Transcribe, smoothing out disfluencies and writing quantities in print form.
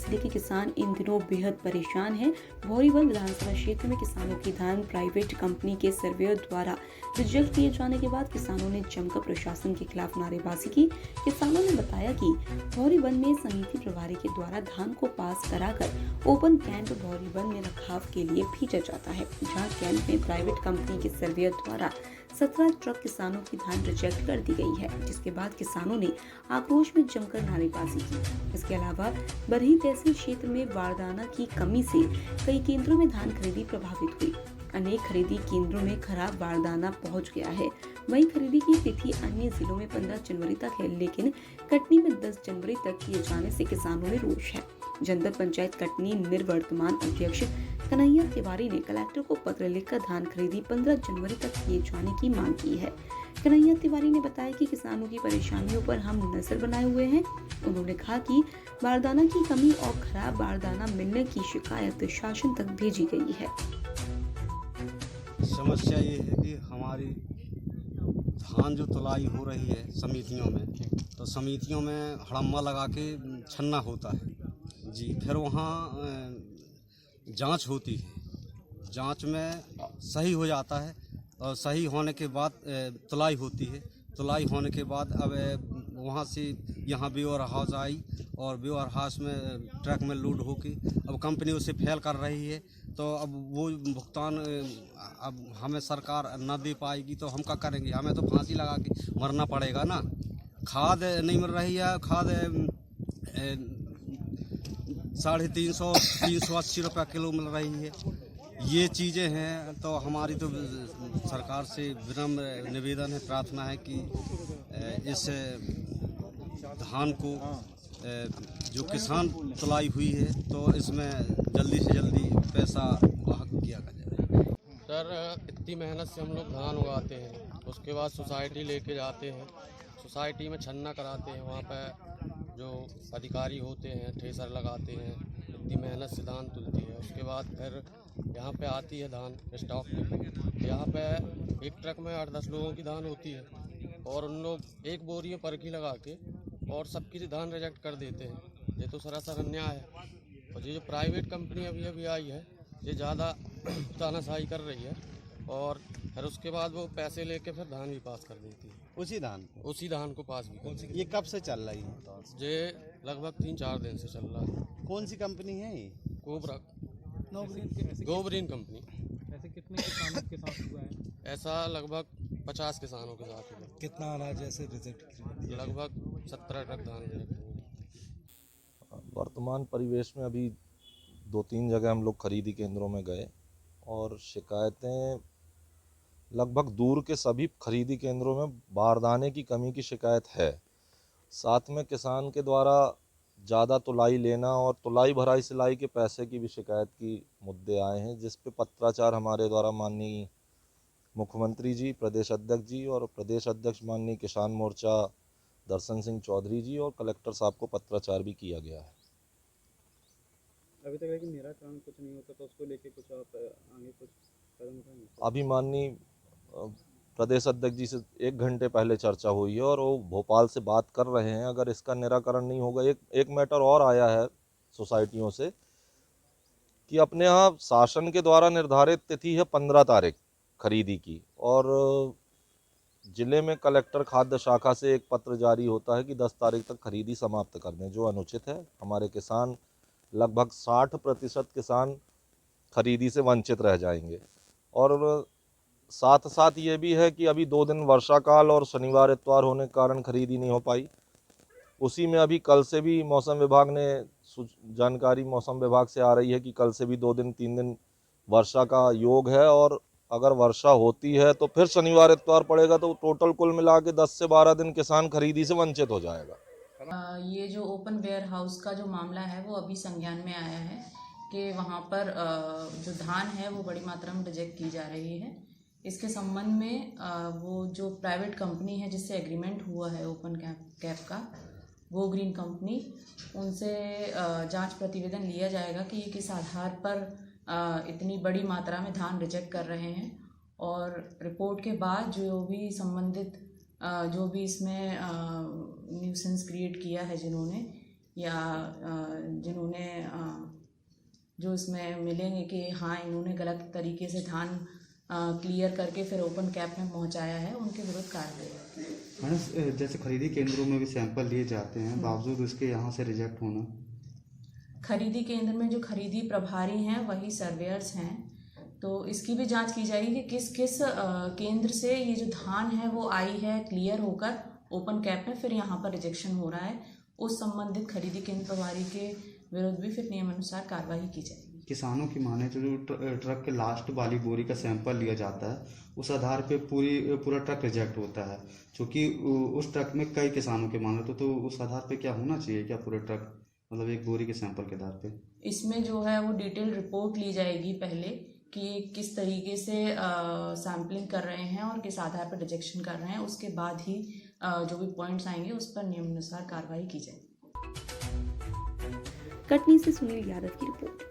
जिले के किसान इन दिनों बेहद परेशान हैं। भौरीवन विधानसभा क्षेत्र में किसानों की धान प्राइवेट कंपनी के सर्वेयर द्वारा रिजेक्ट किए जाने के बाद किसानों ने जमकर प्रशासन के खिलाफ नारेबाजी की। किसानों ने बताया कि भौरीवन में समिति प्रभारी के द्वारा धान को पास कराकर ओपन कैंप भौरीवन में रखाव के लिए भेजा जाता है, जहां कैंप में प्राइवेट कंपनी के सर्वेयर द्वारा 17 ट्रक किसानों की धान रिजेक्ट कर दी गई है, जिसके बाद किसानों ने आक्रोश में जमकर नारेबाजी की। इसके अलावा बरही तहसील क्षेत्र में बारदाना की कमी से कई केंद्रों में धान खरीदी प्रभावित हुई। अनेक खरीदी केंद्रों में खराब बारदाना पहुंच गया है। वहीं खरीदी की तिथि अन्य जिलों में 15 जनवरी तक है, लेकिन कटनी में 10 जनवरी तक किए जाने से किसानों में रोष है। जनपद पंचायत कटनी निर्वर्तमान अध्यक्ष कन्हैया तिवारी ने कलेक्टर को पत्र लिखकर धान खरीदी 15 जनवरी तक किए जाने की मांग की है। कन्हैया तिवारी ने बताया कि किसानों की परेशानियों पर हम नजर बनाए हुए हैं। उन्होंने कहा कि बारदाना की कमी और खराब बारदाना मिलने की शिकायत शासन तक भेजी गई है। समस्या ये है कि हमारी धान जो तुलाई हो रही है समितियों में, तो समितियों में हड़म्मा लगा के छन्ना होता है जी। फिर वहाँ जांच होती है, जांच में सही हो जाता है और सही होने के बाद तुलाई होती है। तुलाई होने के बाद अब वहाँ से यहाँ वेयर हाउस आई और वेयर हाउस में ट्रक में लोड होके अब कंपनी उसे फेल कर रही है। तो अब वो भुगतान अब हमें सरकार न दे पाएगी तो हम क्या करेंगे? हमें तो फांसी लगा के मरना पड़ेगा ना। खाद नहीं मिल रही है, खाद 350-380 रुपये किलो मिल रही है। ये चीज़ें हैं, तो हमारी तो सरकार से विनम्र निवेदन है, प्रार्थना है कि इस धान को जो किसान तुलाई हुई है तो इसमें जल्दी से जल्दी पैसा वाहक किया जाए। सर, इतनी मेहनत से हम लोग धान उगाते हैं, उसके बाद सोसाइटी लेके जाते हैं, सोसाइटी में छन्ना कराते हैं। वहाँ पर जो अधिकारी होते हैं ठेसर लगाते हैं, इतनी मेहनत से धान तुलती है। उसके बाद फिर यहाँ पे आती है धान स्टॉक में। यहाँ पे एक ट्रक में 8-10 लोगों की धान होती है और उन लोग एक बोरी में परखी लगा के और सबकी धान रिजेक्ट कर देते हैं। ये तो सरासर अन्याय है। और ये जो प्राइवेट कंपनी अभी आई है, ये ज़्यादा तानाशाही कर रही है और फिर उसके बाद वो पैसे लेके फिर धान भी पास कर देती है। उसी धान को पास भी कर देती है। ये कब से चल रही है? ये लगभग 3-4 दिन से चल रहा है। कौन सी कंपनी है ये? गोबरीन कंपनी। ऐसे कितने किसानों के साथ हुआ है? ऐसा लगभग 50 किसानों के साथ हुआ। कितना अनाज ऐसे रिजेक्ट किया? लगभग 17 ट्रक धान रिजेक्ट हुए। वर्तमान परिवेश में अभी 2-3 जगह हम लोग खरीदी केंद्रों में गए और शिकायतें लगभग दूर के सभी खरीदी केंद्रों में बारदाने की कमी की शिकायत है। साथ में किसान के द्वारा ज़्यादा तुलाई लेना और तुलाई भराई सिलाई के पैसे की भी शिकायत की मुद्दे आए हैं, जिस पे पत्राचार हमारे द्वारा माननीय मुख्यमंत्री जी, प्रदेश अध्यक्ष जी और प्रदेश अध्यक्ष माननीय किसान मोर्चा दर्शन सिंह चौधरी जी और कलेक्टर साहब को पत्राचार भी किया गया है। अभी तक लेकिन निराकरण कुछ नहीं होता, तो उसको लेके कुछ आप आगे कुछ कदम उठाएंगे? अभी माननीय प्रदेश अध्यक्ष जी से 1 घंटे पहले चर्चा हुई है और वो भोपाल से बात कर रहे हैं। अगर इसका निराकरण नहीं होगा, एक मैटर और आया है सोसाइटियों से कि अपने यहाँ शासन के द्वारा निर्धारित तिथि है 15 तारीख खरीदी की और जिले में कलेक्टर खाद्य शाखा से एक पत्र जारी होता है कि 10 तारीख तक खरीदी समाप्त कर दें, जो अनुचित है। हमारे किसान लगभग 60% किसान खरीदी से वंचित रह जाएंगे। और साथ साथ ये भी है कि अभी 2 दिन वर्षा काल और शनिवार इतवार होने के कारण खरीदी नहीं हो पाई। उसी में अभी कल से भी मौसम विभाग ने जानकारी मौसम विभाग से आ रही है कि कल से भी 2 दिन 3 दिन वर्षा का योग है और अगर वर्षा होती है तो फिर शनिवार इतवार पड़ेगा, तो टोटल कुल मिला के 10 से 12 दिन किसान खरीदी से वंचित हो जाएगा। ये जो ओपन वेयर हाउस का जो मामला है वो अभी संज्ञान में आया है कि वहाँ पर जो धान है वो बड़ी मात्रा में रिजेक्ट की जा रही है। इसके संबंध में वो जो प्राइवेट कंपनी है जिससे एग्रीमेंट हुआ है ओपन कैप का, वो ग्रीन कंपनी, उनसे जांच प्रतिवेदन लिया जाएगा कि ये किस आधार पर इतनी बड़ी मात्रा में धान रिजेक्ट कर रहे हैं और रिपोर्ट के बाद जो भी संबंधित जो भी इसमें न्यूसेंस क्रिएट किया है जिन्होंने जो इसमें मिलेंगे कि हाँ इन्होंने गलत तरीके से धान क्लियर करके फिर ओपन कैप में पहुंचाया है, उनके विरुद्ध कार्रवाई होगी। मैडम जैसे खरीदी केंद्रों में भी सैंपल लिए जाते हैं, बावजूद उसके यहाँ से रिजेक्ट होना। खरीदी केंद्र में जो खरीदी प्रभारी हैं वही सर्वेयर्स हैं, तो इसकी भी जांच की जाएगी कि किस किस केंद्र से ये जो धान है वो आई है क्लियर होकर ओपन कैप में, फिर यहाँ पर रिजेक्शन हो रहा है। उस संबंधित खरीदी केंद्र प्रभारी के विरुद्ध भी फिर नियमानुसार कार्रवाई की जाएगी। किसानों की माने तो जो ट्रक के लास्ट वाली बोरी का सैंपल लिया जाता है, उस आधार पे पूरा ट्रक रिजेक्ट होता है, क्योंकि उस ट्रक में कई किसानों के माने तो उस आधार पे क्या होना चाहिए, क्या पूरे ट्रक मतलब एक बोरी के सैंपल के आधार पे? इसमें जो है वो डिटेल रिपोर्ट ली जाएगी पहले कि किस तरीके से सैम्पलिंग कर रहे हैं और किस आधार पर रिजेक्शन कर रहे हैं, उसके बाद ही जो भी पॉइंट्स आएंगे उस पर नियमानुसार कार्रवाई की जाएगी। कटनी से सुनील यादव की रिपोर्ट।